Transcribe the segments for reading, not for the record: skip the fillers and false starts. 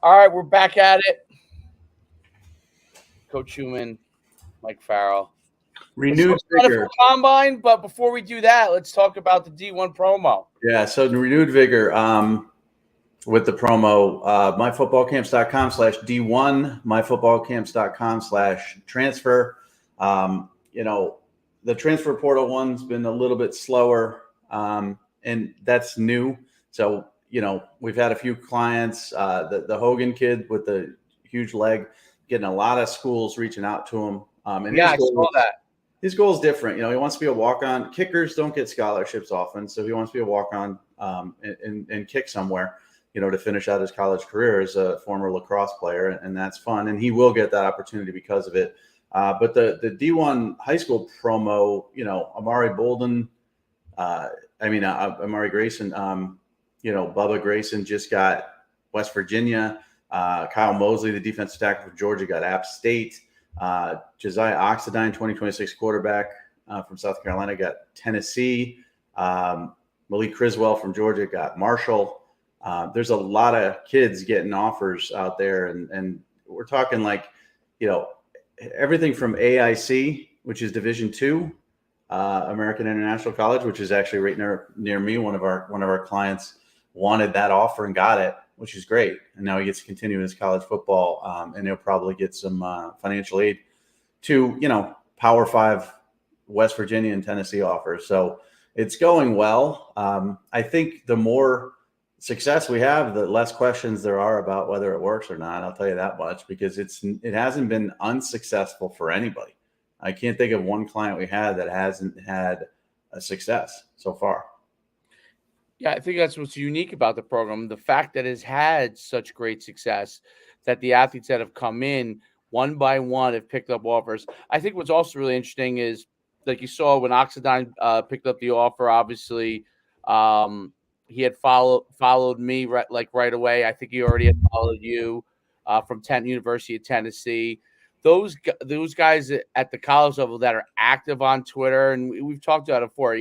All right, we're back at it. Coach Schuman, Mike Farrell. Let's Renewed talk about vigor. NFL Combine, but before we do that, let's talk about the D1 promo. Yeah, so renewed vigor with the promo, myfootballcamps.com/D1, myfootballcamps.com/transfer. The transfer portal one's been a little bit slower, and that's new. So, we've had a few clients, the Hogan kid with the huge leg, getting a lot of schools reaching out to him. And Yeah, I saw that. His goal is different. He wants to be a walk-on. Kickers don't get scholarships often, so he wants to be a walk-on and kick somewhere, to finish out his college career as a former lacrosse player, and that's fun. And he will get that opportunity because of it. But the D1 high school promo, Amari Bolden, Amari Grayson, Bubba Grayson just got West Virginia. Kyle Mosley, the defensive tackle for Georgia, got App State. Josiah Oxidine, 2026 quarterback from South Carolina, got Tennessee. Malik Criswell from Georgia got Marshall. There's a lot of kids getting offers out there, and we're talking everything from AIC, which is Division II, American International College, which is actually right near me. One of our clients wanted that offer and got it, which is great. And now he gets to continue his college football, and he'll probably get some financial aid to, Power 5 West Virginia and Tennessee offers. So it's going well. I think the more success we have, the less questions there are about whether it works or not. I'll tell you that much, because it hasn't been unsuccessful for anybody. I can't think of one client we had that hasn't had a success so far. Yeah, I think that's what's unique about the program. The fact that it's had such great success, that the athletes that have come in one by one have picked up offers. I think what's also really interesting is, like you saw when Oxidine picked up the offer, obviously he had followed me right away. I think he already had followed you from University of Tennessee. Those guys at the college level that are active on Twitter, and we've talked about it before.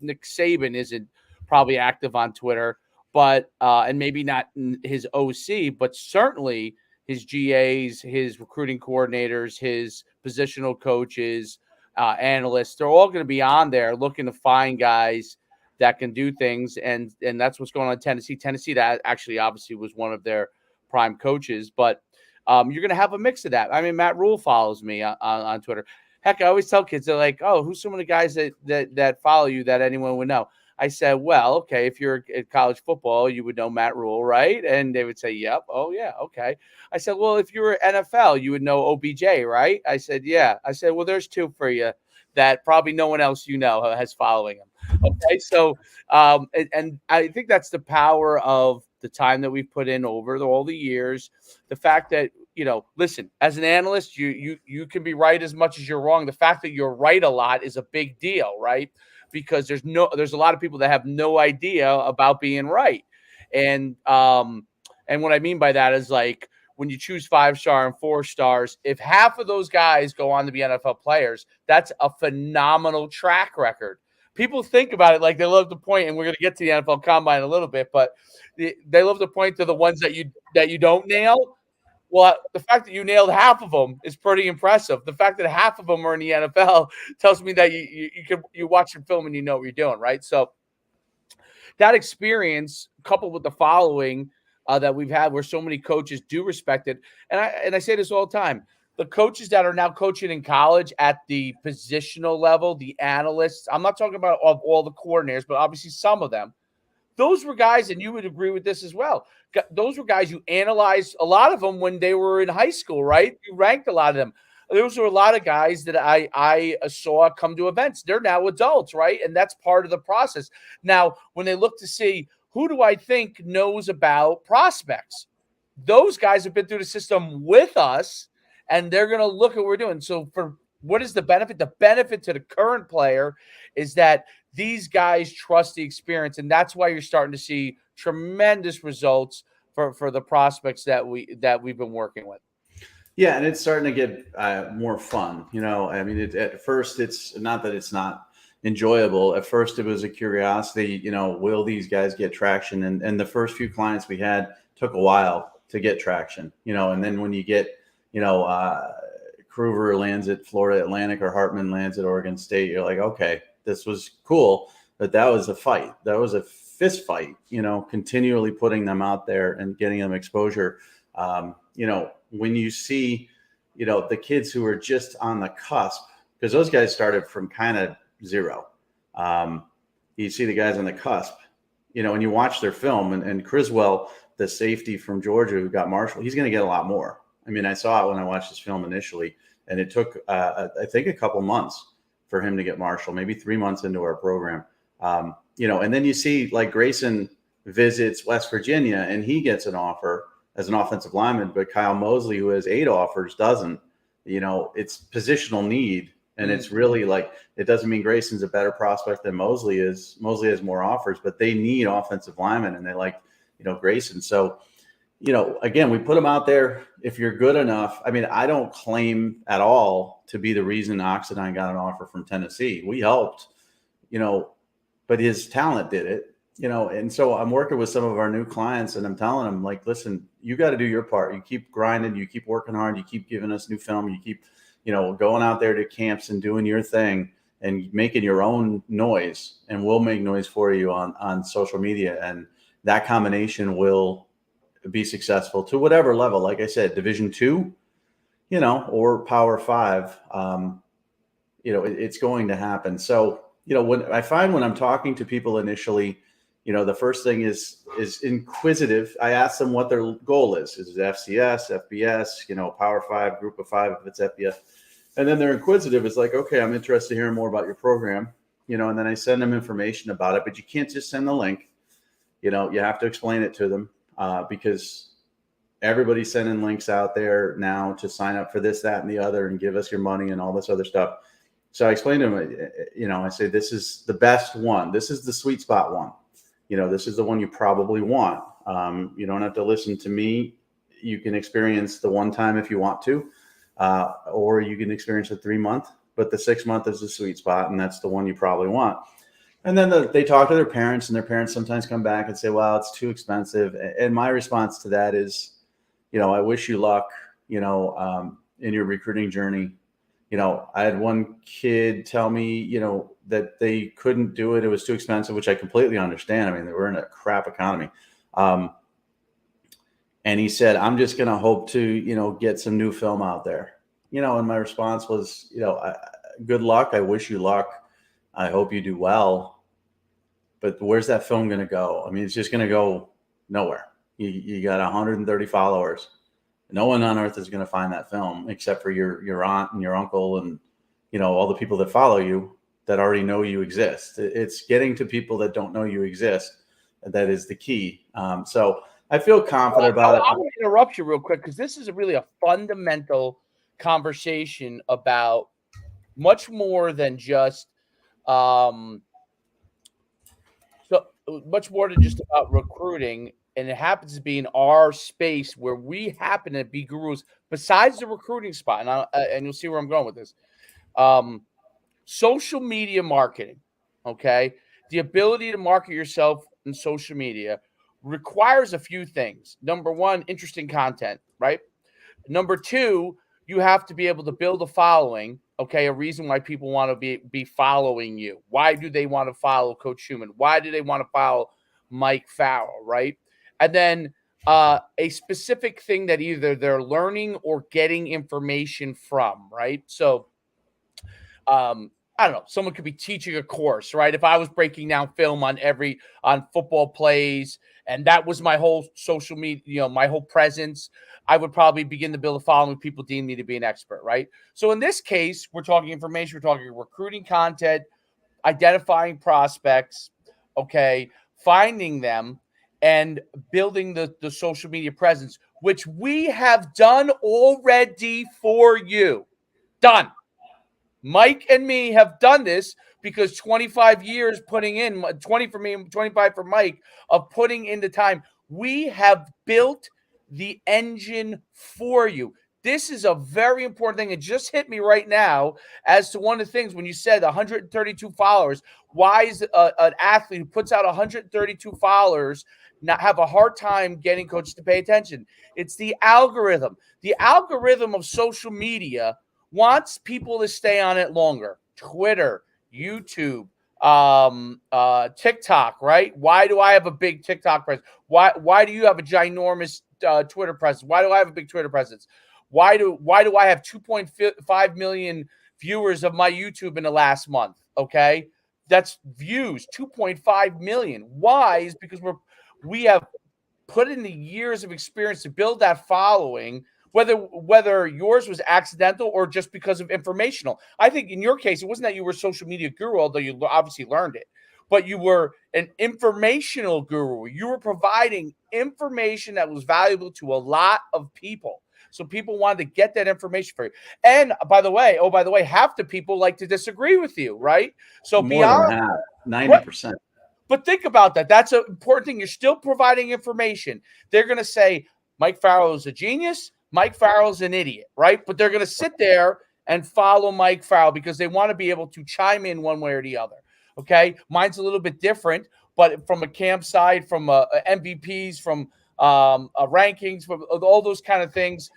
Nick Saban isn't probably active on Twitter, but and maybe not his OC, but certainly his GAs, his recruiting coordinators, his positional coaches, analysts. They're all going to be on there looking to find guys that can do things, and that's what's going on in Tennessee. Tennessee, that actually obviously was one of their prime coaches, but you're going to have a mix of that. I mean, Matt Rule follows me on Twitter. Heck, I always tell kids, they're like, "Oh, who's some of the guys that follow you that anyone would know?" I said, well, okay, if you're at college football, you would know Matt Rule, right? And they would say, yep. Oh, yeah. Okay. I said, well, if you were NFL, you would know OBJ, right? I said, yeah. I said, well, there's two for you that probably no one else has following him. Okay. So, and I think that's the power of the time that we've put in over all the years. The fact that, listen, as an analyst, you can be right as much as you're wrong. The fact that you're right a lot is a big deal, right? Because there's a lot of people that have no idea about being right. And what I mean by that is, like, when you choose 5-star and 4 stars, if half of those guys go on to be NFL players, that's a phenomenal track record. People think about it like they love to point, and we're going to get to the NFL Combine in a little bit, but they love to point to the ones that you don't nail. Well, the fact that you nailed half of them is pretty impressive. The fact that half of them are in the NFL tells me that you watch the film and you know what you're doing, right? So that experience, coupled with the following that we've had, where so many coaches do respect it, and I say this all the time: the coaches that are now coaching in college at the positional level, the analysts. I'm not talking about of all the coordinators, but obviously some of them. Those were guys, and you would agree with this as well. Those were guys you analyzed a lot of them when they were in high school, right? You ranked a lot of them. Those were a lot of guys that I saw come to events. They're now adults, right? And that's part of the process. Now, when they look to see who do I think knows about prospects, those guys have been through the system with us, and they're going to look at what we're doing. So for what is the benefit? The benefit to the current player is that these guys trust the experience, and that's why you're starting to see tremendous results for the prospects that we've been working with. Yeah, and it's starting to get more fun. I mean, at first, it's not that it's not enjoyable. At first, it was a curiosity. Will these guys get traction? And the first few clients we had took a while to get traction, and then when you get, Kruger lands at Florida Atlantic or Hartman lands at Oregon State, you're like, okay, this was cool, but that was a fight. That was a fist fight, continually putting them out there and getting them exposure. When you see, the kids who are just on the cusp, because those guys started from kind of zero. You see the guys on the cusp, and you watch their film, and Criswell, the safety from Georgia who got Marshall, he's going to get a lot more. I mean, I saw it when I watched this film initially, and it took, I think, a couple months for him to get Marshall, maybe 3 months into our program. And then you see like Grayson visits West Virginia and he gets an offer as an offensive lineman, but Kyle Mosley, who has 8 offers, doesn't. It's positional need. And it's really like, it doesn't mean Grayson's a better prospect than Mosley is. Mosley has more offers, but they need offensive linemen, and they like, Grayson. So, again, we put them out there. If you're good enough, I mean, I don't claim at all to be the reason Oxidine got an offer from Tennessee. We helped, but his talent did it, and so I'm working with some of our new clients, and I'm telling them, like, listen, you got to do your part. You keep grinding, you keep working hard, you keep giving us new film, you keep, going out there to camps and doing your thing and making your own noise, and we'll make noise for you on social media. And that combination will be successful to whatever level. Like I said, Division II, or Power 5, it's going to happen. So, when I'm talking to people initially, the first thing is inquisitive. I ask them what their goal is. Is it FCS, FBS, Power 5, Group of 5 if it's FBS? And then they're inquisitive. It's like, okay, I'm interested in hearing more about your program, and then I send them information about it. But you can't just send the link. You have to explain it to them, because everybody's sending links out there now to sign up for this, that, and the other, and give us your money and all this other stuff. So I explained to them, I say, this is the best one. This is the sweet spot one. This is the one you probably want. You don't have to listen to me. You can experience the one time if you want to, or you can experience a 3-month, but the 6-month is the sweet spot. And that's the one you probably want. And then they talk to their parents, and their parents sometimes come back and say, well, it's too expensive. And my response to that is, I wish you luck, in your recruiting journey. I had one kid tell me, that they couldn't do it. It was too expensive, which I completely understand. I mean, we're in a crap economy. And he said, I'm just going to hope to, get some new film out there, and my response was, good luck. I wish you luck. I hope you do well. But where's that film going to go? I mean, it's just going to go nowhere. You got 130 followers. No one on earth is going to find that film except for your aunt and your uncle and, all the people that follow you that already know you exist. It's getting to people that don't know you exist. That is the key. So I feel confident about it. I'm going to interrupt you real quick, because this is really a fundamental conversation about much more than just so much more than just about recruiting. And it happens to be in our space where we happen to be gurus besides the recruiting spot. And you'll see where I'm going with this. Social media marketing, okay? The ability to market yourself in social media requires a few things. Number one, interesting content, right? Number two, you have to be able to build a following, okay? A reason why people want to be following you. Why do they want to follow Coach Schuman? Why do they want to follow Mike Farrell, right? And then a specific thing that either they're learning or getting information from, right? So, I don't know, someone could be teaching a course, right? If I was breaking down film on football plays, and that was my whole social media, my whole presence, I would probably begin to build a following. People deem me to be an expert, right? So in this case, we're talking information, we're talking recruiting content, identifying prospects, okay, finding them, and building the social media presence, which we have done already for you. Done. Mike and me have done this because 25 years putting in, 20 for me, 25 for Mike, of putting in the time. We have built the engine for you. This is a very important thing. It just hit me right now as to one of the things when you said 132 followers. Why is an athlete who puts out 132 followers not have a hard time getting coaches to pay attention? It's the algorithm. The algorithm of social media wants people to stay on it longer. Twitter, YouTube, TikTok, right? Why do I have a big TikTok presence? Why do you have a ginormous Twitter presence? Why do I have a big Twitter presence? Why do I have 2.5 million viewers of my YouTube in the last month? Okay, that's views, 2.5 million. Why? Is because we have put in the years of experience to build that following, whether yours was accidental or just because of informational. I think in your case, it wasn't that you were a social media guru, although you obviously learned it, but you were an informational guru. You were providing information that was valuable to a lot of people. So people wanted to get that information for you. And by the way, half the people like to disagree with you, right? So More than beyond half, what 90%. but think about that. That's an important thing. You're still providing information. They're going to say Mike Farrell is a genius. Mike Farrell's an idiot, right? But they're going to sit there and follow Mike Farrell because they want to be able to chime in one way or the other. Okay. Mine's a little bit different, but from a camp side, from MVPs, from rankings, from all those kind of things,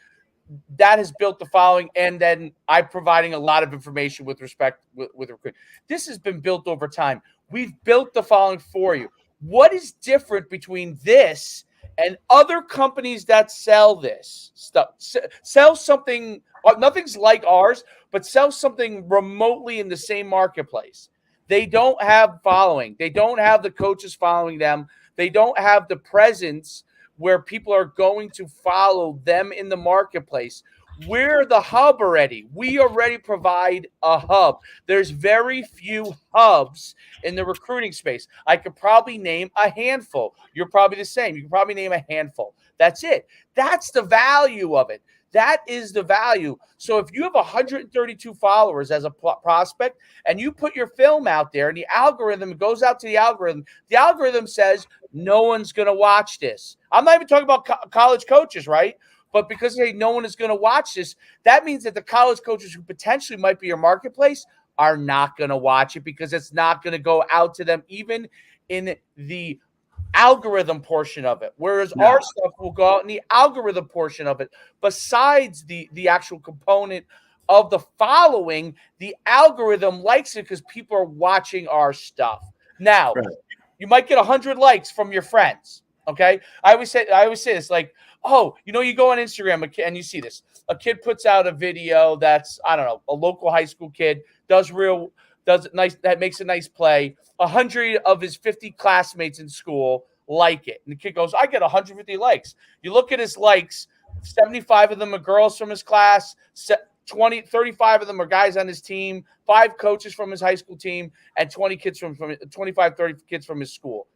that has built the following, and then I'm providing a lot of information with respect with recruiting. This has been built over time. We've built the following for you. What is different between this and other companies that sell this stuff? Sell something, nothing's like ours, but sell something remotely in the same marketplace. They don't have following. They don't have the coaches following them. They don't have the presence where people are going to follow them in the marketplace. We're the hub already. We already provide a hub. There's very few hubs in the recruiting space. I could probably name a handful. You're probably the same. You can probably name a handful. That's it. That's the value of it. That is the value. So if you have 132 followers as a prospect and you put your film out there and the algorithm goes out to the algorithm says no one's going to watch this. I'm not even talking about college coaches, right? But because hey, no one is going to watch this, that means that the college coaches who potentially might be your marketplace are not going to watch it because it's not going to go out to them even in the algorithm portion of it. Whereas our stuff will go out in the algorithm portion of it. Besides the actual component of the following, the algorithm likes it because people are watching our stuff. Now, you might get 100 likes from your friends. Okay. I always say this, like, oh, you go on Instagram and you see this. A kid puts out a video that's, I don't know, a local high school kid does it nice, that makes a nice play. 100 of his 50 classmates in school like it. And the kid goes, I get 150 likes. You look at his likes, 75 of them are girls from his class, 35 of them are guys on his team, 5 coaches from his high school team, and 25, 30 kids from his school,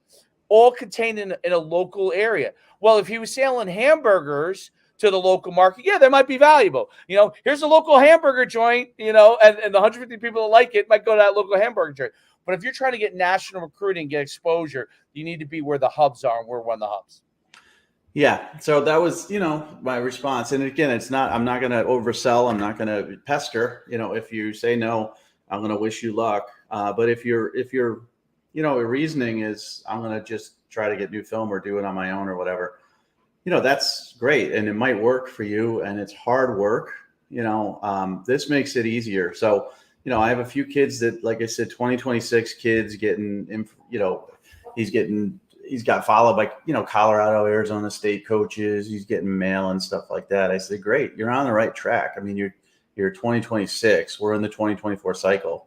all contained in a local area. Well, if he was selling hamburgers to the local market, yeah, that might be valuable. Here's a local hamburger joint, and the 150 people that like it might go to that local hamburger joint. But if you're trying to get national recruiting, get exposure, you need to be where the hubs are, and we're one of the hubs. Yeah. So that was, my response. And again, I'm not going to oversell. I'm not going to pester. If you say no, I'm going to wish you luck. But if your reasoning is I'm going to just try to get new film or do it on my own or whatever, that's great. And it might work for you, and it's hard work. This makes it easier. So, I have a few kids that, like I said, 2026 kids getting, he's got followed by, Colorado, Arizona State coaches. He's getting mail and stuff like that. I said, great, you're on the right track. I mean, you're 2026. We're in the 2024 cycle.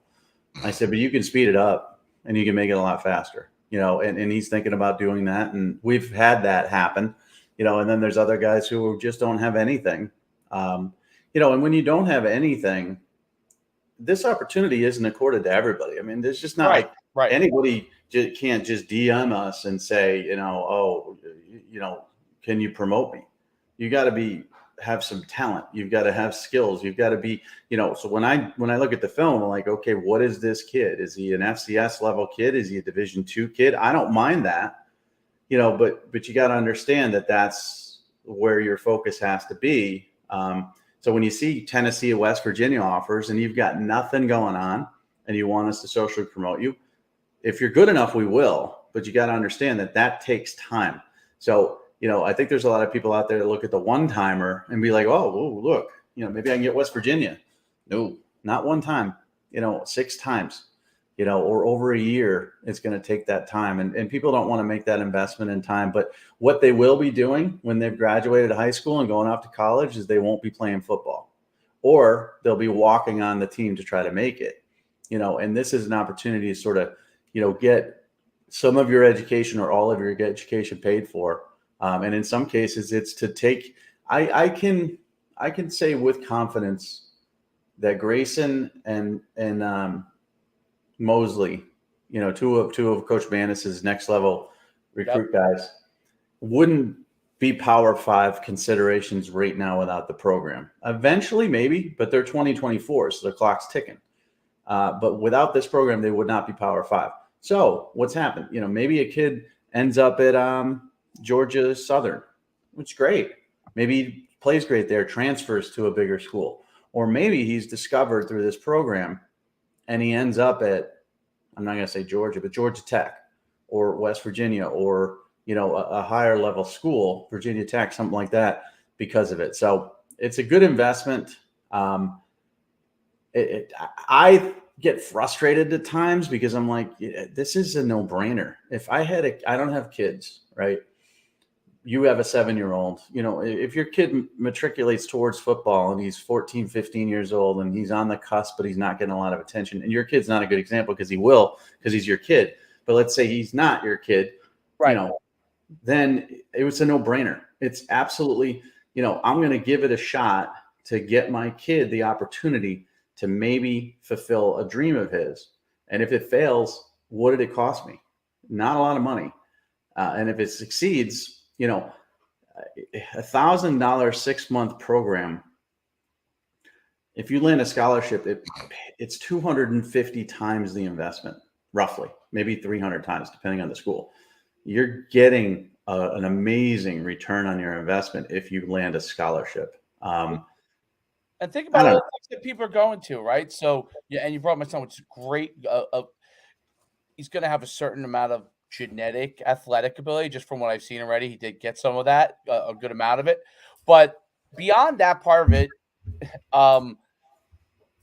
I said, but you can speed it up and you can make it a lot faster, and he's thinking about doing that. And we've had that happen, and then there's other guys who just don't have anything, and when you don't have anything, this opportunity isn't accorded to everybody. I mean, there's just not right. Anybody can't just DM us and say, can you promote me? You got to have some talent. You've got to have skills. You've got to be, so when I look at the film, I'm like, okay, what is this kid? Is he an FCS level kid? Is he a Division II kid? I don't mind that, but you got to understand that that's where your focus has to be. So when you see Tennessee and West Virginia offers and you've got nothing going on and you want us to socially promote you, if you're good enough, we will. But you got to understand that that takes time. So, I think there's a lot of people out there that look at the one timer and be like, oh, whoa, look, maybe I can get West Virginia. No, not one time, 6 times, or over a year. It's going to take that time. And people don't want to make that investment in time. But what they will be doing when they've graduated high school and going off to college is they won't be playing football, or they'll be walking on the team to try to make it, and this is an opportunity to sort of, get some of your education or all of your education paid for. And in some cases it's to take, I can say with confidence that Grayson and Mosley, two of Coach Manis's next level recruit guys, wouldn't be Power 5 considerations right now without the program. Eventually, maybe, but they're 2024, so the clock's ticking. But without this program, they would not be Power 5. So what's happened? Maybe a kid ends up at Georgia Southern, which is great. Maybe he plays great there, transfers to a bigger school. Or maybe he's discovered through this program and he ends up at, I'm not going to say Georgia, but Georgia Tech or West Virginia or, a higher level school, Virginia Tech, something like that, because of it. So it's a good investment. I get frustrated at times because I'm like, this is a no-brainer. If I don't have kids, right? You have a 7-year-old, if your kid matriculates towards football and he's 14, 15 years old and he's on the cusp, but he's not getting a lot of attention, and your kid's not a good example because he's your kid. But let's say he's not your kid, right? Then it was a no-brainer. It's absolutely, I'm going to give it a shot to get my kid the opportunity to maybe fulfill a dream of his. And if it fails, what did it cost me? Not a lot of money. And if it succeeds, $1,000 6-month program, if you land a scholarship, it's 250 times the investment, roughly, maybe 300 times, depending on the school. You're getting an amazing return on your investment if you land a scholarship. And think about all the things that people are going to, right? So, yeah, and you brought my son, which is great. He's going to have a certain amount of genetic athletic ability, just from what I've seen already. He did get some of that, a good amount of it. But beyond that part of it,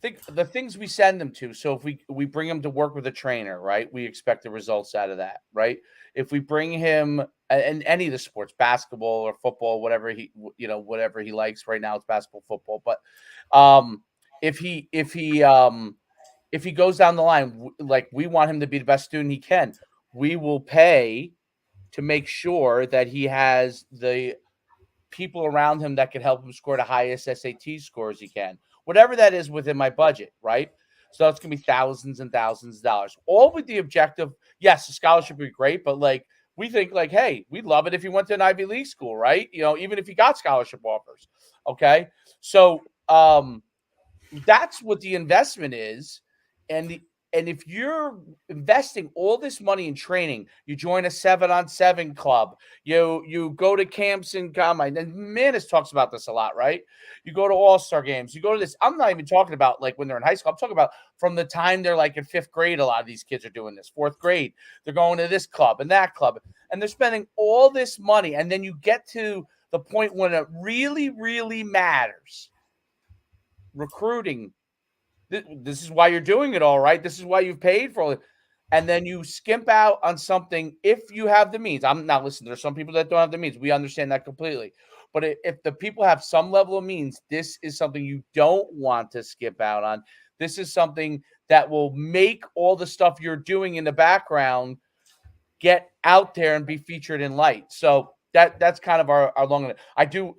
think the things we send them to. So if we bring him to work with a trainer, right, we expect the results out of that, right? If we bring him in any of the sports, basketball or football, whatever he likes right now, it's basketball, football. But if he goes down the line, like we want him to be the best student he can, we will pay to make sure that he has the people around him that can help him score the highest SAT scores he can. Whatever that is within my budget, right? So that's going to be thousands and thousands of dollars. All with the objective, yes, a scholarship would be great, but we think hey, we'd love it if he went to an Ivy League school, right? Even if he got scholarship offers. Okay. So that's what the investment is. And if you're investing all this money in training, you join a 7-on-7 club, you go to camps and combine, and Manis talks about this a lot, right? You go to all-star games, you go to this. I'm not even talking about when they're in high school. I'm talking about from the time they're in 5th grade. A lot of these kids are doing this. 4th grade, they're going to this club and that club, and they're spending all this money. And then you get to the point when it really, really matters. Recruiting. This is why you're doing it all, right? This is why you've paid for it. And then you skimp out on something if you have the means. I'm not listening. There's some people that don't have the means. We understand that completely. But if the people have some level of means, this is something you don't want to skip out on. This is something that will make all the stuff you're doing in the background get out there and be featured in light. So that's kind of our long. I think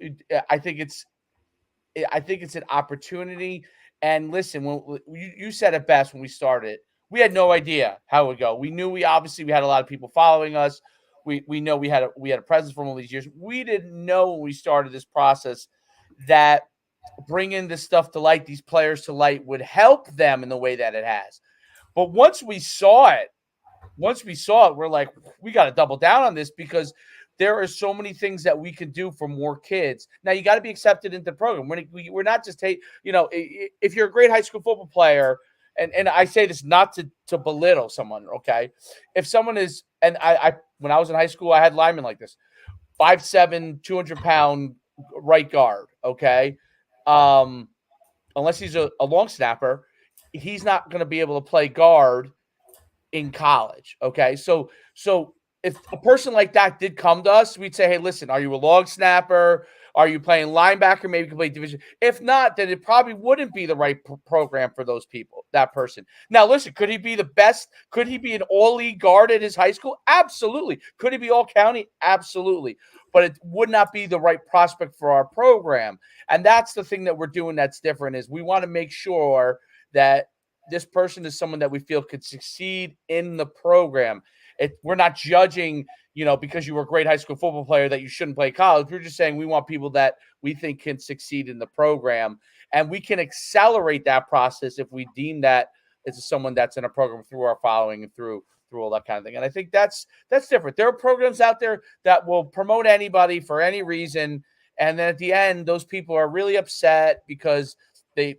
it's an opportunity. And listen, when you said it best when we started, we had no idea how it would go. We knew we had a lot of people following us. We know we had a presence for all these years. We didn't know when we started this process that bringing this stuff to light, these players to light, would help them in the way that it has. But once we saw it, we're like, we got to double down on this, because there are so many things that we can do for more kids. Now you got to be accepted into the program. We're not just if you're a great high school football player, and I say this not to belittle someone, okay? If someone is, and I when I was in high school, I had linemen like this, 5'7", 200-pound right guard, okay? Unless he's a long snapper, he's not going to be able to play guard in college. Okay. So if a person like that did come to us, we'd say, hey, listen, are you a long snapper? Are you playing linebacker? Maybe you can play division. If not, then it probably wouldn't be the right program for those people, that person. Now, listen, could he be the best? Could he be an all-league guard at his high school? Absolutely. Could he be all-county? Absolutely. But it would not be the right prospect for our program. And that's the thing that we're doing that's different is we want to make sure that this person is someone that we feel could succeed in the program. We're not judging, because you were a great high school football player that you shouldn't play college. We're just saying we want people that we think can succeed in the program, and we can accelerate that process if we deem that it's someone that's in a program through our following and through all that kind of thing. And I think that's different. There are programs out there that will promote anybody for any reason, and then at the end, those people are really upset because they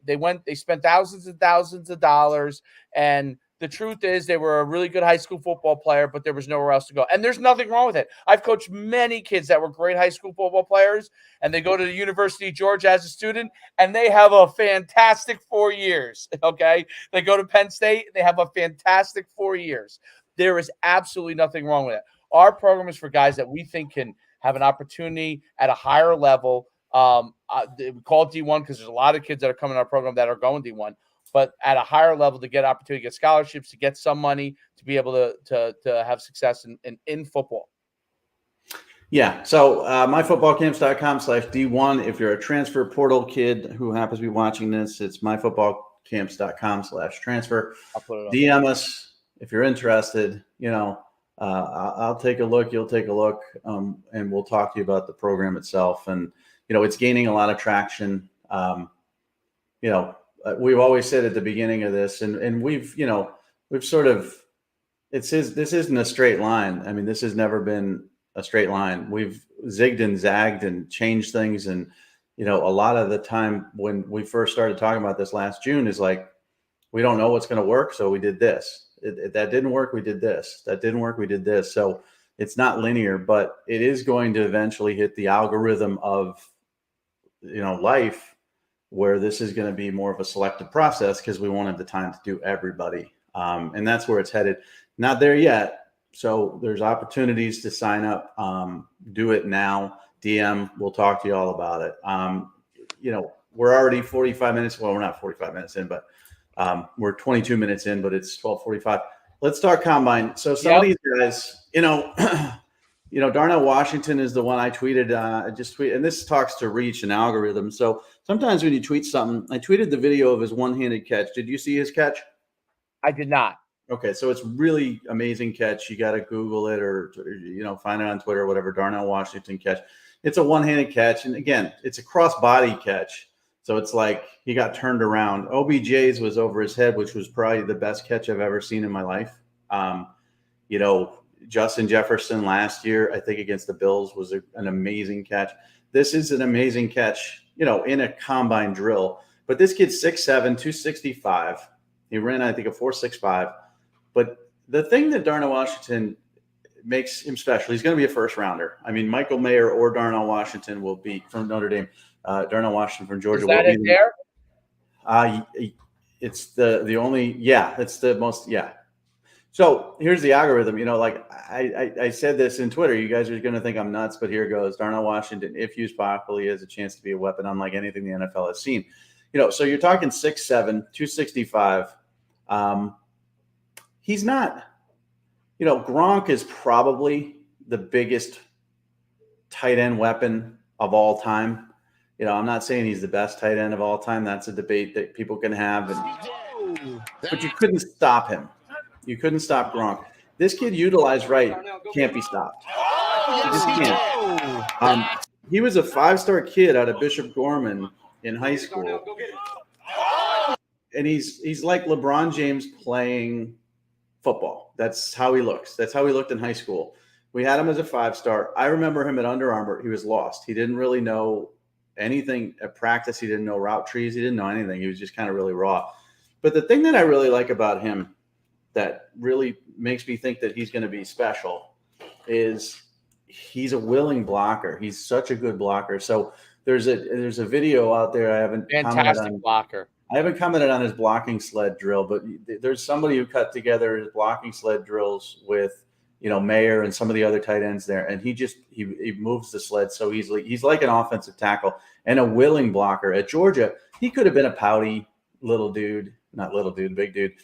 spent thousands and thousands of dollars, and the truth is they were a really good high school football player, but there was nowhere else to go. And there's nothing wrong with it. I've coached many kids that were great high school football players, and they go to the University of Georgia as a student, and they have a fantastic 4 years, okay? They go to Penn State, they have a fantastic 4 years. There is absolutely nothing wrong with it. Our program is for guys that we think can have an opportunity at a higher level. We call it D1 because there's a lot of kids that are coming to our program that are going D1, but at a higher level to get opportunity, to get scholarships, to get some money, to be able to have success in football. Yeah. So myfootballcamps.com/D1. If you're a transfer portal kid who happens to be watching this, it's myfootballcamps.com/transfer. I'll put it up. DM us if you're interested. I'll take a look. You'll take a look, and we'll talk to you about the program itself. And it's gaining a lot of traction. We've always said at the beginning of this, and we've sort of, this isn't a straight line. I mean, this has never been a straight line. We've zigged and zagged and changed things. And, a lot of the time when we first started talking about this last June is like, we don't know what's going to work. So we did this. That didn't work. We did this. That didn't work. We did this. So it's not linear, but it is going to eventually hit the algorithm of, life, where this is going to be more of a selective process because we won't have the time to do everybody. And that's where it's headed. Not there yet. So there's opportunities to sign up. Do it now. DM, we'll talk to you all about it. We're already 45 minutes. Well, we're not 45 minutes in, but we're 22 minutes in, but it's 12:45. Let's talk combine. So some of these guys, Darnell Washington is the one I tweeted. I just tweeted, and this talks to reach and algorithm. So sometimes when you tweet something, I tweeted the video of his one-handed catch. Did you see his catch? I did not. Okay, so it's really amazing catch. You got to Google it or find it on Twitter or whatever. Darnell Washington catch. It's a one-handed catch, and again, it's a cross-body catch. So it's like he got turned around. OBJ's was over his head, which was probably the best catch I've ever seen in my life. Justin Jefferson last year, I think against the Bills, was an amazing catch. This is an amazing catch, in a combine drill. But this kid's 6'7", 265. He ran, I think, a 4.65. But the thing that Darnell Washington makes him special, he's going to be a first rounder. I mean, Michael Mayer or Darnell Washington will be from Notre Dame. Darnell Washington from Georgia. Is that it there? It's the only, it's the most, So here's the algorithm. I said this in Twitter. You guys are going to think I'm nuts, but here goes. Darnell Washington, if used properly, has a chance to be a weapon unlike anything the NFL has seen. So you're talking 6'7", 265. He's not, Gronk is probably the biggest tight end weapon of all time. I'm not saying he's the best tight end of all time. That's a debate that people can have. But you couldn't stop him. You couldn't stop Gronk. This kid, utilized right, can't be stopped. He just can't. He was a 5-star kid out of Bishop Gorman in high school. And he's like LeBron James playing football. That's how he looks. That's how he looked in high school. We had him as a 5-star. I remember him at Under Armour. He was lost. He didn't really know anything at practice. He didn't know route trees. He didn't know anything. He was just kind of really raw. But the thing that I really like about him that really makes me think that he's going to be special is he's a willing blocker. He's such a good blocker. So there's a video out there. I haven't Fantastic blocker. I haven't commented on his blocking sled drill, but there's somebody who cut together his blocking sled drills with, Mayer and some of the other tight ends there. And he moves the sled so easily. He's like an offensive tackle and a willing blocker. At Georgia, he could have been a pouty little dude, not little dude, big dude.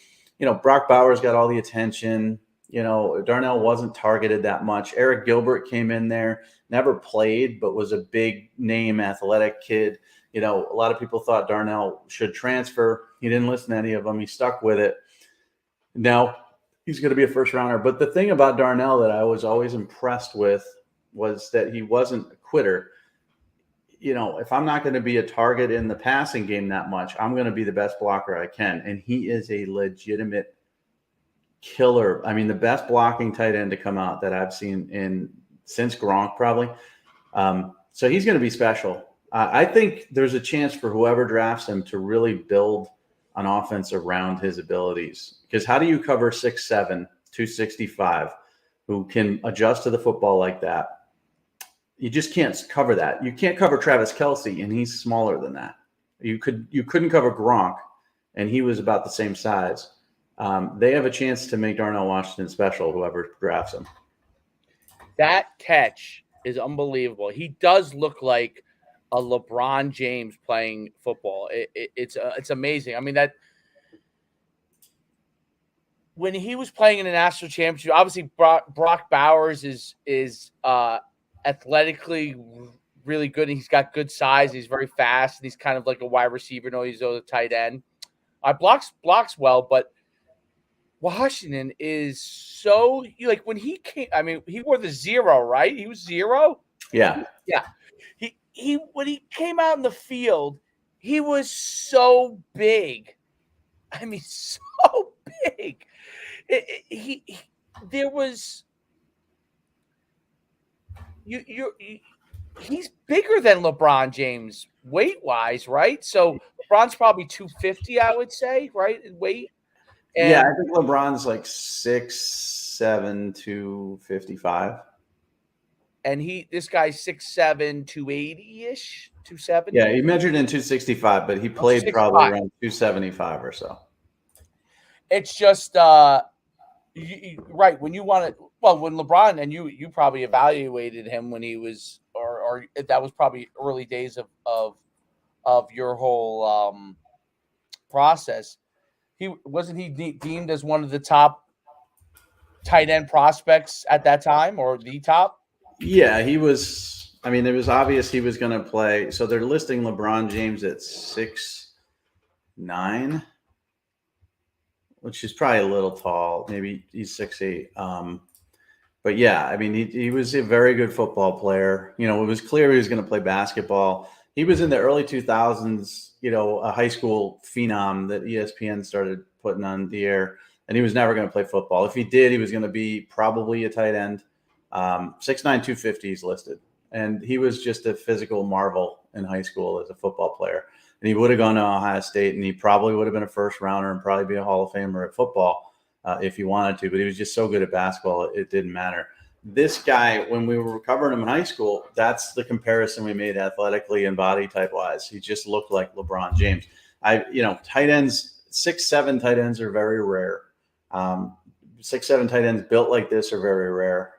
Brock Bowers got all the attention. Darnell wasn't targeted that much. Eric Gilbert came in there, never played, but was a big name athletic kid. A lot of people thought Darnell should transfer. He didn't listen to any of them. He stuck with it. Now he's going to be a first rounder. But the thing about Darnell that I was always impressed with was that he wasn't a quitter. If I'm not going to be a target in the passing game that much, I'm going to be the best blocker I can. And he is a legitimate killer. I mean, the best blocking tight end to come out that I've seen since Gronk probably. So he's going to be special. I think there's a chance for whoever drafts him to really build an offense around his abilities. Because how do you cover 6'7", 265, who can adjust to the football like that? You just can't cover that. You can't cover Travis Kelce, and he's smaller than that. You couldn't cover Gronk, and he was about the same size. They have a chance to make Darnell Washington special, whoever drafts him. That catch is unbelievable. He does look like a LeBron James playing football. It's amazing. I mean, that when he was playing in the national championship, obviously Brock Bowers is athletically really good, and he's got good size. He's very fast, and he's kind of like a wide receiver. No, he's a tight end. Blocks well, but Washington is so like when he came. I mean, he wore the 0, right? He was 0. Yeah. He when he came out in the field, he was so big. I mean, so big. There was he's bigger than LeBron James weight-wise, right? So LeBron's probably 250, I would say, right? In weight. And yeah, I think LeBron's like 6'7", 255. And this guy's 6'7", 280-ish, 270. Yeah, he measured in 265, but he played probably around 275 or so. It's just right when you want to. Well, when LeBron and you probably evaluated him when he was, or that was probably early days of your whole process. He deemed as one of the top tight end prospects at that time, or the top. Yeah, he was. I mean, it was obvious he was going to play. So they're listing LeBron James at 6'9", which is probably a little tall. Maybe he's 6'8". But yeah, I mean, he was a very good football player. It was clear he was going to play basketball. He was in the early 2000s, a high school phenom that ESPN started putting on the air, and he was never going to play football. If he did, he was going to be probably a tight end. 6'9", 250 is listed. And he was just a physical marvel in high school as a football player. And he would have gone to Ohio State, and he probably would have been a first rounder and probably be a Hall of Famer at football if he wanted to. But he was just so good at basketball, it didn't matter. This guy, when we were covering him in high school, that's the comparison we made athletically and body type wise. He just looked like LeBron James. Tight ends, 6'7" tight ends are very rare. 6'7" tight ends built like this are very rare.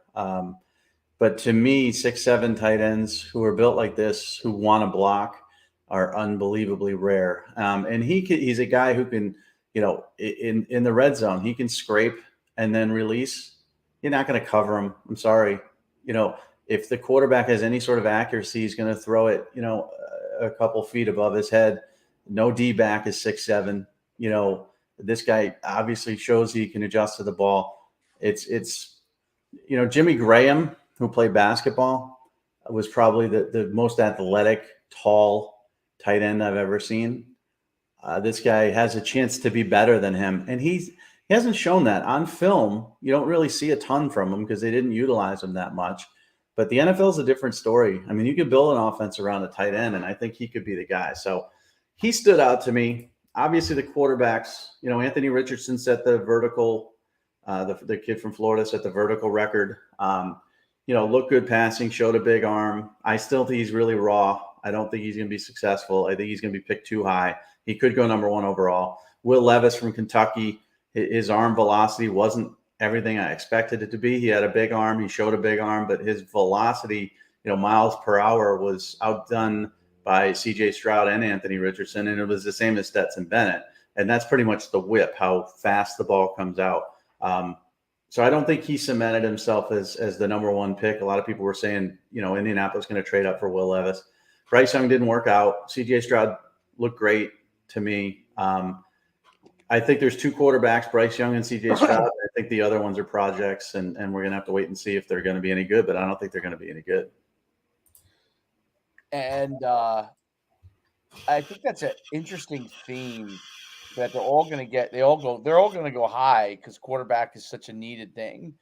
But to me, 6'7" tight ends who are built like this, who want to block, are unbelievably rare. And he's a guy who can, in the red zone, he can scrape and then release. You're not going to cover him. I'm sorry. If the quarterback has any sort of accuracy, he's going to throw it, a couple feet above his head. No D-back is 6'7". This guy obviously shows he can adjust to the ball. It's Jimmy Graham, who played basketball, was probably the most athletic, tall tight end I've ever seen. This guy has a chance to be better than him. And he's He hasn't shown that on film. You don't really see a ton from him because they didn't utilize him that much. But the NFL is a different story. I mean, you could build an offense around a tight end, and I think he could be the guy. So he stood out to me. Obviously, the quarterbacks, Anthony Richardson set the vertical, the kid from Florida set the vertical record. Looked good passing, showed a big arm. I still think he's really raw. I don't think he's going to be successful. I think he's going to be picked too high. He could go number 1 overall. Will Levis from Kentucky, his arm velocity wasn't everything I expected it to be. He had a big arm. He showed a big arm, but his velocity, miles per hour, was outdone by C.J. Stroud and Anthony Richardson, and it was the same as Stetson Bennett. And that's pretty much the whip, how fast the ball comes out. So I don't think he cemented himself as the number 1 pick. A lot of people were saying, Indianapolis going to trade up for Will Levis. Bryce Young didn't work out. C.J. Stroud looked great to me. I think there's 2 quarterbacks, Bryce Young and C.J. Stroud. I think the other ones are projects, and we're going to have to wait and see if they're going to be any good, but I don't think they're going to be any good. And I think that's an interesting theme that they're all going to go high because quarterback is such a needed thing.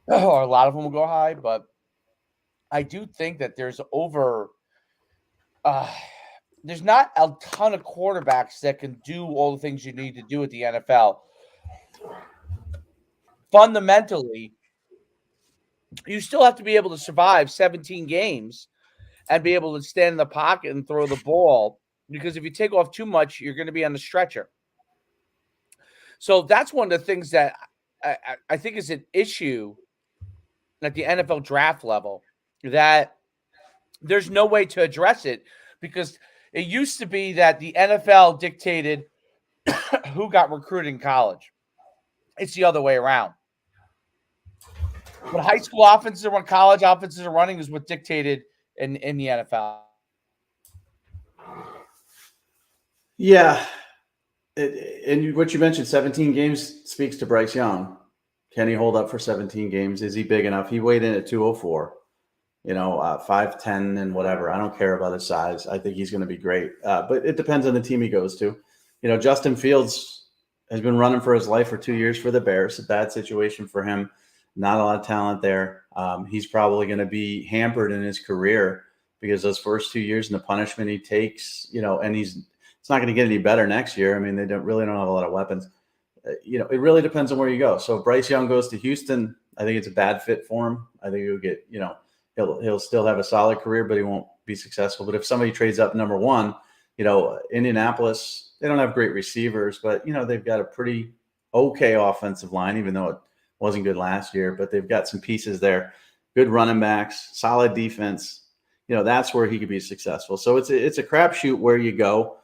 Or a lot of them will go high, but I do think that there's not a ton of quarterbacks that can do all the things you need to do at the NFL. Fundamentally, you still have to be able to survive 17 games and be able to stand in the pocket and throw the ball, because if you take off too much, you're going to be on the stretcher. So that's one of the things that I think is an issue at the NFL draft level, that there's no way to address it, because it used to be that the NFL dictated who got recruited in college. It's the other way around. What high school offenses are, what college offenses are running, is what dictated in the NFL. Yeah. And what you mentioned, 17 games, speaks to Bryce Young. Can he hold up for 17 games? Is he big enough? He weighed in at 204, 5'10" and whatever. I don't care about his size. I think he's going to be great. But it depends on the team he goes to. Justin Fields has been running for his life for 2 years for the Bears. A bad situation for him. Not a lot of talent there. He's probably going to be hampered in his career because those first 2 years and the punishment he takes, and it's not going to get any better next year. I mean, they don't have a lot of weapons. It really depends on where you go. So if Bryce Young goes to Houston, I think it's a bad fit for him. I think he'll get, he'll still have a solid career, but he won't be successful. But if somebody trades up number 1, Indianapolis, they don't have great receivers, but they've got a pretty okay offensive line, even though it wasn't good last year. But they've got some pieces there, good running backs, solid defense. That's where he could be successful. So it's a crapshoot where you go.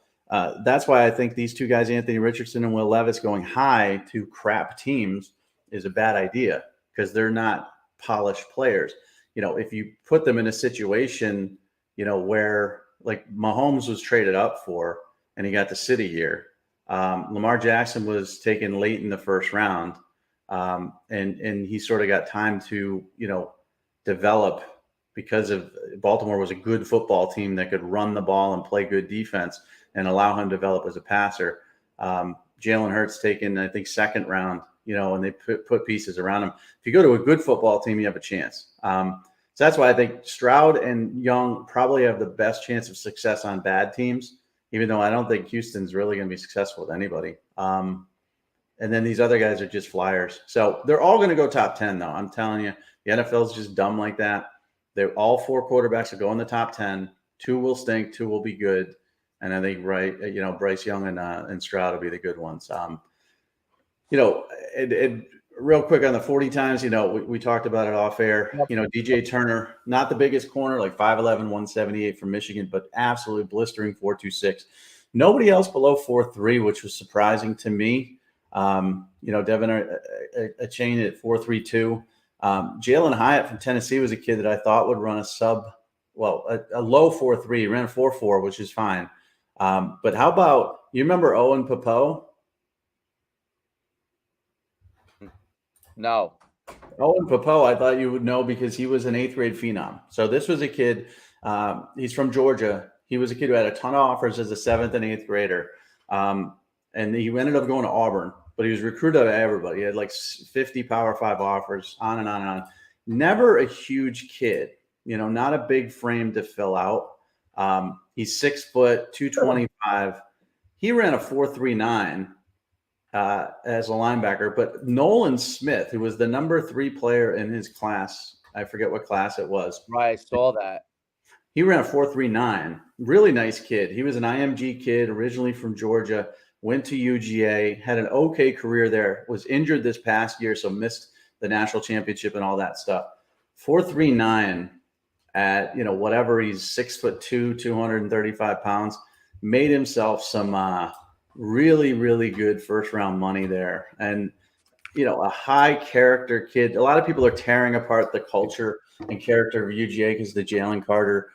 That's why I think these 2 guys, Anthony Richardson and Will Levis, going high to crap teams is a bad idea, because they're not polished players. If you put them in a situation, where like Mahomes was traded up for and he got to sit a year. Lamar Jackson was taken late in the first round. And he sort of got time to, develop, because of Baltimore was a good football team that could run the ball and play good defense and allow him to develop as a passer. Jalen Hurts taken, I think, second round, and they put pieces around him. If you go to a good football team, you have a chance. So that's why I think Stroud and Young probably have the best chance of success on bad teams, even though I don't think Houston's really going to be successful with anybody. And then these other guys are just flyers. So they're all going to go top 10, though. I'm telling you, the NFL is just dumb like that. They're all 4 quarterbacks will go in the top 10. 2 will stink, 2 will be good. And I think, Bryce Young and Stroud will be the good ones. Real quick on the 40 times, we talked about it off air. Yep. DJ Turner, not the biggest corner, like 5'11", 178 from Michigan, but absolutely blistering 4.26. Nobody else below 4.3, which was surprising to me. Devin a chain at 4.32. Jalen Hyatt from Tennessee was a kid that I thought would run a low 4.3. He ran a 4.4, which is fine. But how about, you remember Owen Popo? No. Owen Popo, I thought you would know because he was an 8th grade phenom. So this was a kid, he's from Georgia. He was a kid who had a ton of offers as a 7th and 8th grader. And he ended up going to Auburn. but he was recruited by everybody. He had like 50 Power 5 offers, on and on and on. Never a huge kid, not a big frame to fill out. He's 6 foot, 225. He ran a 4.39 as a linebacker, but Nolan Smith, who was the number 3 player in his class, I forget what class it was. Right, I saw that. He ran a 4.39. Really nice kid. He was an IMG kid, originally from Georgia, went to UGA, had an okay career there, was injured this past year, so missed the national championship and all that stuff. 4.39 at, whatever, he's 6'2", 235 pounds, made himself some really, really good first round money there. And, a high character kid. A lot of people are tearing apart the culture and character of UGA because the Jalen Carter,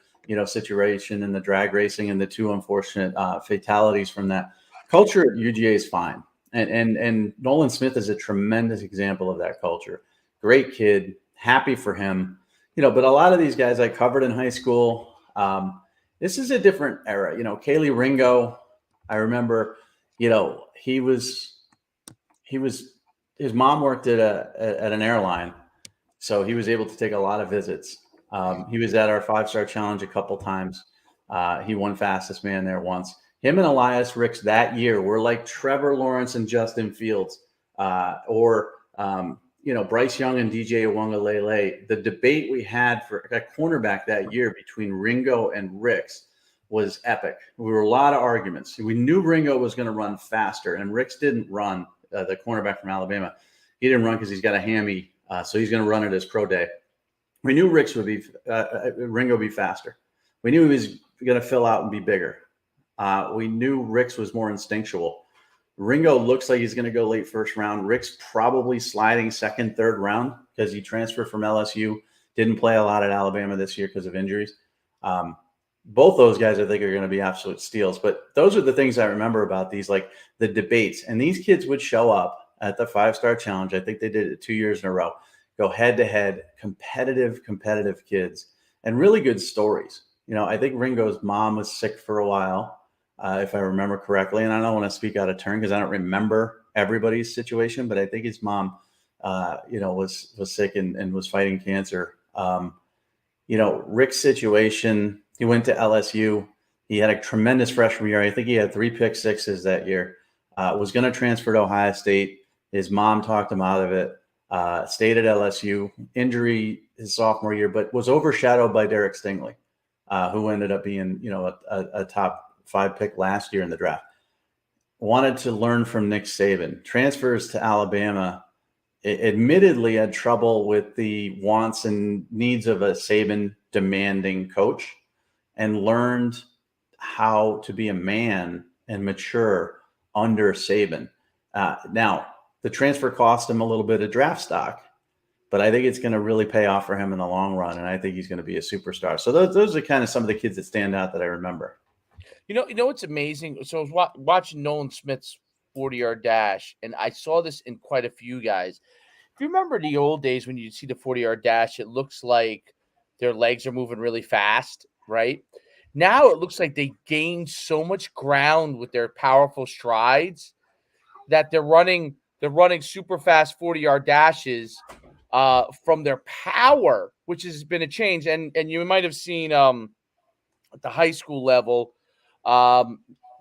situation and the drag racing and the 2 unfortunate fatalities from that. Culture at UGA is fine. And Nolan Smith is a tremendous example of that culture. Great kid, happy for him. But a lot of these guys I covered in high school, this is a different era. Kaylee Ringo, I remember, his mom worked at an airline, so he was able to take a lot of visits. He was at our 5-star challenge a couple times. He won fastest man there once. Him and Elias Ricks that year were like Trevor Lawrence and Justin Fields, or Bryce Young and DJ Uwanga-Lele. The debate we had for a cornerback that year between Ringo and Ricks was epic. There were a lot of arguments. We knew Ringo was going to run faster, and Ricks didn't run. The cornerback from Alabama, he didn't run because he's got a hammy, so he's going to run it as pro day. We knew Ringo would be faster. We knew he was going to fill out and be bigger. We knew Ricks was more instinctual. Ringo looks like he's going to go late first round. Ricks probably sliding second, third round because he transferred from LSU. Didn't play a lot at Alabama this year because of injuries. Both those guys, I think, are going to be absolute steals. But those are the things I remember about these, like the debates. And these kids would show up at the 5-star challenge. I think they did it 2 years in a row. Go head to head, competitive kids, and really good stories. I think Ringo's mom was sick for a while, if I remember correctly. And I don't want to speak out of turn because I don't remember everybody's situation, but I think his mom, was sick and was fighting cancer. Rick's situation, he went to LSU. He had a tremendous freshman year. I think he had 3 pick sixes that year. Was going to transfer to Ohio State. His mom talked him out of it. Stayed at LSU. Injury his sophomore year, but was overshadowed by Derek Stingley, who ended up being, a top 5 pick last year in the draft. Wanted to learn from Nick Saban. Transfers to Alabama. Admittedly had trouble with the wants and needs of a Saban demanding coach, and learned how to be a man and mature under Saban. Now, the transfer cost him a little bit of draft stock, but I think it's going to really pay off for him in the long run, and I think he's going to be a superstar. So those are kind of some of the kids that stand out that I remember. You know what's amazing? So I was watching Nolan Smith's 40-yard dash, and I saw this in quite a few guys. If you remember the old days when you see the 40-yard dash, it looks like their legs are moving really fast, right? Now it looks like they gained so much ground with their powerful strides that they're running super fast 40-yard dashes from their power, which has been a change. And you might have seen at the high school level,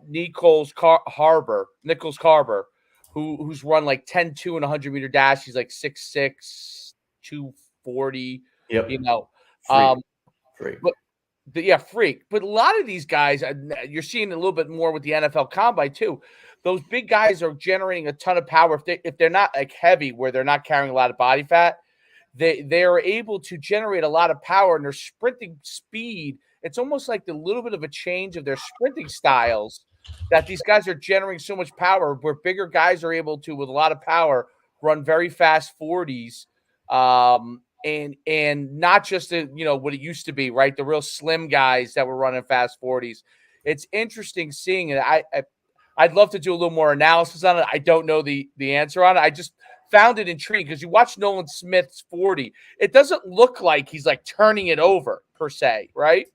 Nichols Carver, who's run like 10-2 and 100-meter dash. He's like 6'6", 240. Yep. Freak. But freak. But a lot of these guys, you're seeing a little bit more with the NFL Combine too. Those big guys are generating a ton of power. If they're not like heavy, where they're not carrying a lot of body fat, they are able to generate a lot of power, and their sprinting speed. It's almost like the little bit of a change of their sprinting styles that these guys are generating so much power, where bigger guys are able to, with a lot of power, run very fast 40s. And not just what it used to be, right? The real slim guys that were running fast 40s. It's interesting seeing it. I'd love to do a little more analysis on it. I don't know the answer on it. I just found it intriguing because you watch Nolan Smith's 40. It doesn't look like he's like turning it over per se, right?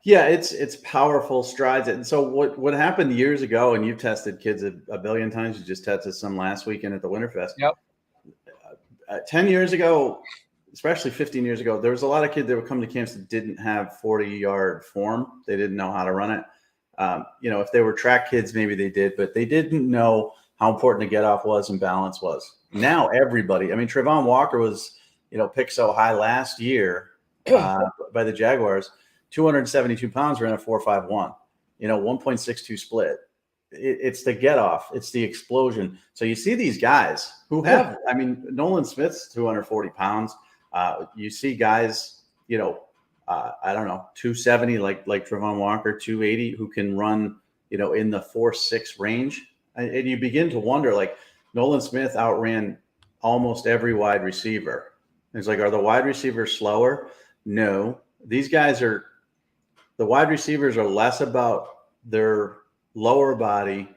Yeah, it's powerful strides. And so what happened years ago, and you've tested kids a billion times. You just tested some last weekend at the Winterfest. Yep. 10 years ago, especially 15 years ago, there was a lot of kids that would come to camps that didn't have 40-yard form. They didn't know how to run it. If they were track kids, maybe they did, but they didn't know how important the get off was and balance was. Now everybody, I mean, Trevon Walker was, picked so high last year by the Jaguars, 272 pounds, ran a 4.51, 1.62 split. It's the get off, it's the explosion. So you see these guys who have, I mean, Nolan Smith's 240 pounds. You see guys, I don't know, 270 like Trevon Walker, 280 who can run, in the 4.6 range. And you begin to wonder, like, Nolan Smith outran almost every wide receiver. It's like, are the wide receivers slower? No. These guys are, the wide receivers are less about their lower body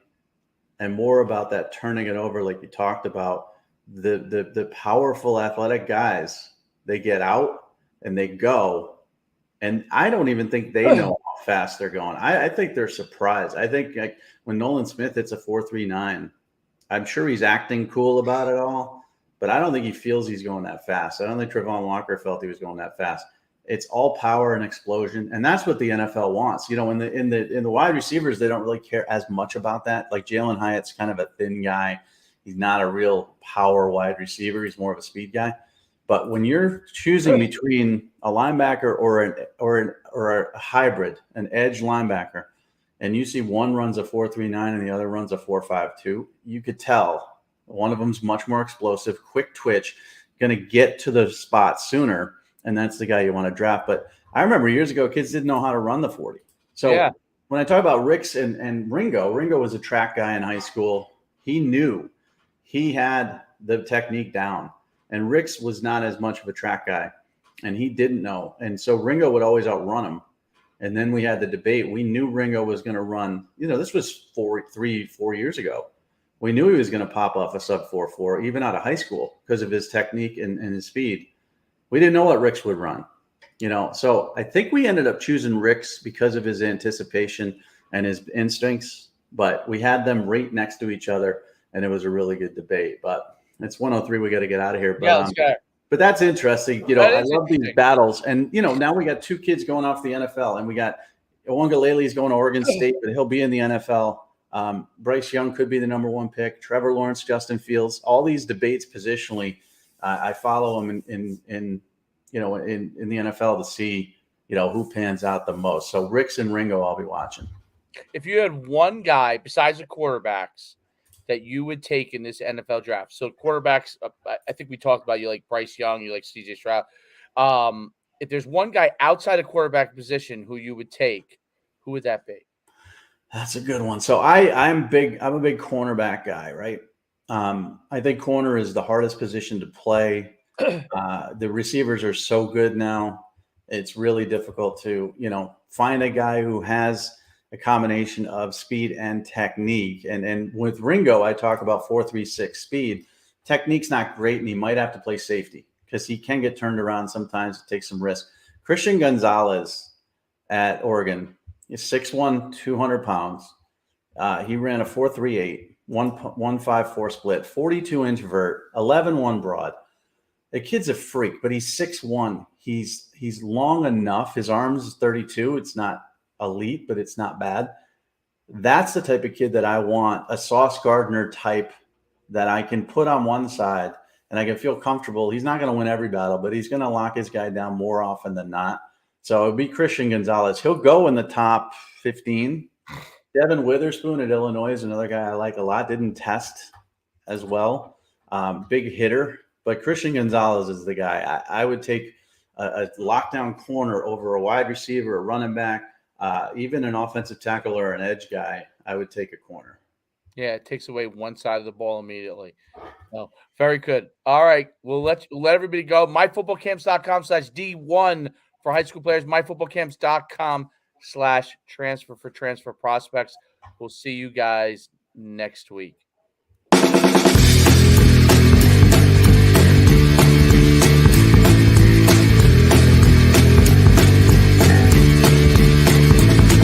and more about that turning it over, like you talked about. The powerful athletic guys, they get out and they go. And I don't even think they know how fast they're going. I think they're surprised. I think, like, when Nolan Smith hits a 4.39, I'm sure he's acting cool about it all, but I don't think he feels he's going that fast. I don't think Trevon Walker felt he was going that fast. It's all power and explosion, and that's what the NFL wants. In the wide receivers, they don't really care as much about that. Like, Jalen Hyatt's kind of a thin guy. He's not a real power wide receiver. He's more of a speed guy. But when you're choosing between a linebacker or a hybrid, an edge linebacker, and you see one runs a 4.39 and the other runs a 4.52, you could tell one of them's much more explosive, quick twitch, going to get to the spot sooner, and that's the guy you want to draft. But I remember years ago, kids didn't know how to run the 40. So when I talk about Ricks and Ringo was a track guy in high school. He knew he had the technique down. And Ricks was not as much of a track guy, and he didn't know. And so Ringo would always outrun him. And then we had the debate. We knew Ringo was going to run. This was 4 years ago. We knew he was going to pop off a sub 4.4, even out of high school, because of his technique and his speed. We didn't know what Ricks would run. So I think we ended up choosing Ricks because of his anticipation and his instincts. But we had them right next to each other, and it was a really good debate. But it's 1:03. We got to get out of here. But, let's go. But that's interesting. I love these battles. And, now we got two kids going off the NFL, and we got Owangalele's going to Oregon State, but he'll be in the NFL. Bryce Young could be the number one pick. Trevor Lawrence, Justin Fields, all these debates positionally. I follow them in the NFL to see, who pans out the most. So Ricks and Ringo, I'll be watching. If you had one guy besides the quarterbacks that you would take in this NFL draft. So quarterbacks, I think we talked about, you like Bryce Young, you like CJ Stroud. If there's one guy outside of quarterback position who you would take, who would that be? That's a good one. So I'm a big cornerback guy, right? I think corner is the hardest position to play. The receivers are so good now. It's really difficult to, find a guy who has a combination of speed and technique. And with Ringo, I talk about 4.36 speed. Technique's not great, and he might have to play safety because he can get turned around sometimes to take some risk. Christian Gonzalez at Oregon is 6'1", 200 pounds. He ran a 4.38, 1.54 split, 42-inch vert, 11.1 broad. The kid's a freak, but he's 6'1". He's long enough. His arms is 32. It's not elite, but it's not bad. That's the type of kid that I want, a Sauce Gardner type that I can put on one side and I can feel comfortable. He's not going to win every battle, but he's going to lock his guy down more often than not. So it would be Christian Gonzalez. He'll go in the top 15. Devin Witherspoon at Illinois is another guy I like a lot. Didn't test as well. Big hitter, but Christian Gonzalez is the guy. I would take a lockdown corner over a wide receiver, a running back, even an offensive tackle or an edge guy. I would take a corner. Yeah, it takes away one side of the ball immediately. Oh, very good. All right, we'll let everybody go. myfootballcamps.com/D1 for high school players. myfootballcamps.com/transfer for transfer prospects. We'll see you guys next week.